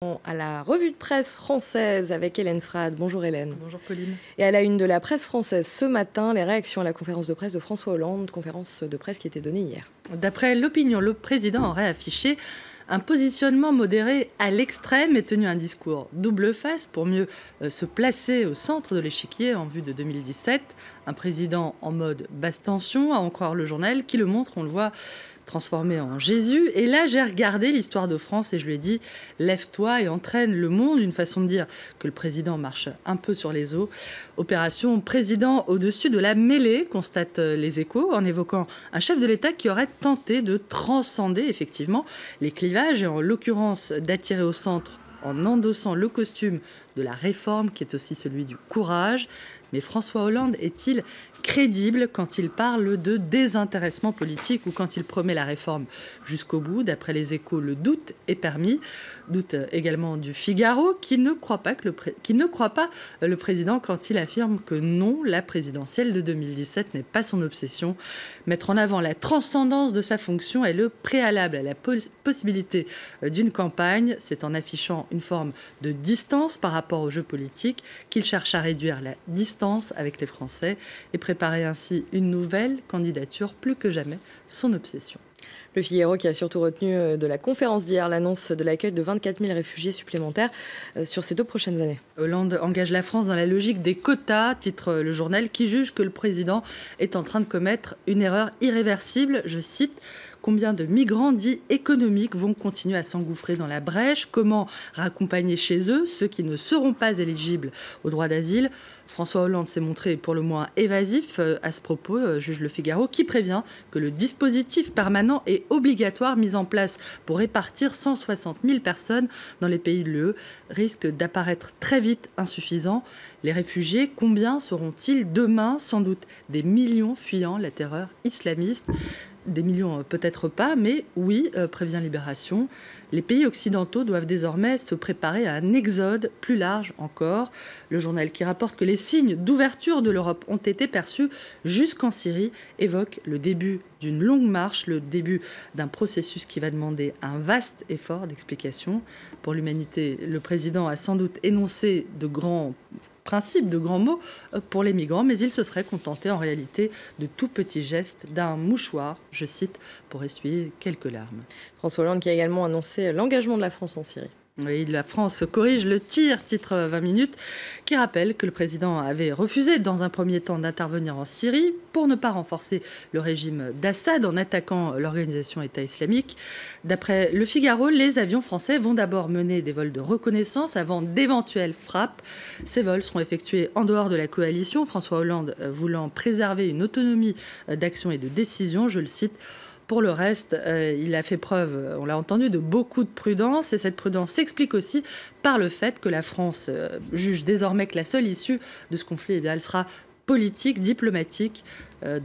À la revue de presse française avec Hélène Frade. Bonjour Hélène. Bonjour Pauline. Et à la une de la presse française ce matin, les réactions à la conférence de presse de François Hollande, conférence de presse qui était donnée hier. D'après l'opinion, le président aurait affiché un positionnement modéré à l'extrême et tenu un discours double face pour mieux se placer au centre de l'échiquier en vue de 2017. Un président en mode basse tension, à en croire le journal, qui le montre, on le voit, transformé en Jésus. Et là, j'ai regardé l'histoire de France et je lui ai dit « Lève-toi et entraîne le monde », une façon de dire que le président marche un peu sur les eaux. Opération président au-dessus de la mêlée, constatent les Échos, en évoquant un chef de l'État qui aurait tenté de transcender effectivement les clivages et en l'occurrence d'attirer au centre en endossant le costume de la réforme qui est aussi celui du courage. Mais François Hollande est-il crédible quand il parle de désintéressement politique ou quand il promet la réforme jusqu'au bout? D'après les Échos, le doute est permis. Doute également du Figaro qui ne croit pas le président quand il affirme que non, la présidentielle de 2017 n'est pas son obsession. Mettre en avant la transcendance de sa fonction est le préalable à la possibilité d'une campagne. C'est en affichant une forme de distance par rapport au jeu politique qu'il cherche à réduire la distance avec les Français et préparer ainsi une nouvelle candidature, plus que jamais son obsession. Le Figaro qui a surtout retenu de la conférence d'hier l'annonce de l'accueil de 24 000 réfugiés supplémentaires sur ces 2 prochaines années. Hollande engage la France dans la logique des quotas, titre le journal, qui juge que le président est en train de commettre une erreur irréversible. Je cite: combien de migrants dits économiques vont continuer à s'engouffrer dans la brèche? Comment raccompagner chez eux ceux qui ne seront pas éligibles au droit d'asile? François Hollande s'est montré pour le moins évasif à ce propos, juge le Figaro, qui prévient que le dispositif permanent et obligatoire mis en place pour répartir 160 000 personnes dans les pays de l'UE risque d'apparaître très vite insuffisant. Les réfugiés, combien seront-ils demain? Sans doute des millions fuyant la terreur islamiste. Des millions peut-être pas, mais oui, prévient Libération. Les pays occidentaux doivent désormais se préparer à un exode plus large encore. Le journal qui rapporte que les signes d'ouverture de l'Europe ont été perçus jusqu'en Syrie évoque le début d'une longue marche, le début d'un processus qui va demander un vaste effort d'explication. Pour l'humanité, le président a sans doute énoncé de grands principe de grands mots pour les migrants, mais il se serait contenté en réalité de tout petits gestes, d'un mouchoir, je cite, pour essuyer quelques larmes. François Hollande qui a également annoncé l'engagement de la France en Syrie. Oui, la France corrige le tir, titre 20 minutes, qui rappelle que le président avait refusé dans un premier temps d'intervenir en Syrie pour ne pas renforcer le régime d'Assad en attaquant l'organisation État islamique. D'après le Figaro, les avions français vont d'abord mener des vols de reconnaissance avant d'éventuelles frappes. Ces vols seront effectués en dehors de la coalition, François Hollande voulant préserver une autonomie d'action et de décision, je le cite. Pour le reste, il a fait preuve, on l'a entendu, de beaucoup de prudence. Et cette prudence s'explique aussi par le fait que la France juge désormais que la seule issue de ce conflit, elle sera politique, diplomatique.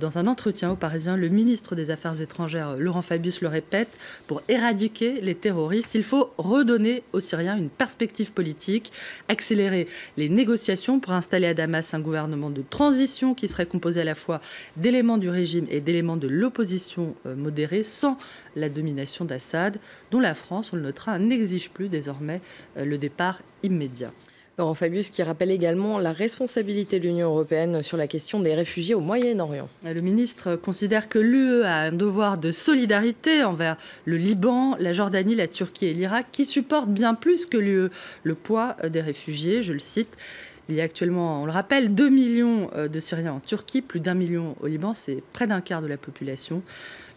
Dans un entretien au Parisien, le ministre des Affaires étrangères, Laurent Fabius, le répète, pour éradiquer les terroristes, il faut redonner aux Syriens une perspective politique, accélérer les négociations pour installer à Damas un gouvernement de transition qui serait composé à la fois d'éléments du régime et d'éléments de l'opposition modérée, sans la domination d'Assad, dont la France, on le notera, n'exige plus désormais le départ immédiat. Laurent Fabius qui rappelle également la responsabilité de l'Union européenne sur la question des réfugiés au Moyen-Orient. Le ministre considère que l'UE a un devoir de solidarité envers le Liban, la Jordanie, la Turquie et l'Irak, qui supportent bien plus que l'UE le poids des réfugiés, je le cite. Il y a actuellement, on le rappelle, 2 millions de Syriens en Turquie, plus d'1 million au Liban, c'est près d'un quart de la population.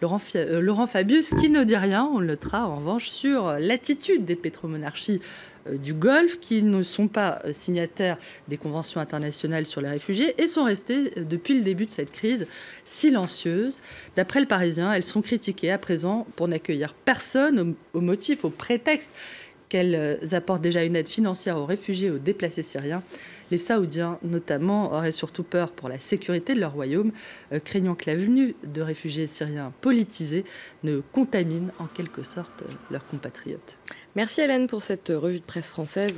Laurent Fabius qui ne dit rien, on le notera en revanche, sur l'attitude des pétromonarchies du Golfe qui ne sont pas signataires des conventions internationales sur les réfugiés et sont restées depuis le début de cette crise silencieuses. D'après le Parisien, elles sont critiquées à présent pour n'accueillir personne au motif, au prétexte qu'elles apportent déjà une aide financière aux réfugiés et aux déplacés syriens. Les Saoudiens, notamment, auraient surtout peur pour la sécurité de leur royaume, craignant que la venue de réfugiés syriens politisés ne contamine en quelque sorte leurs compatriotes. Merci Hélène pour cette revue de presse française.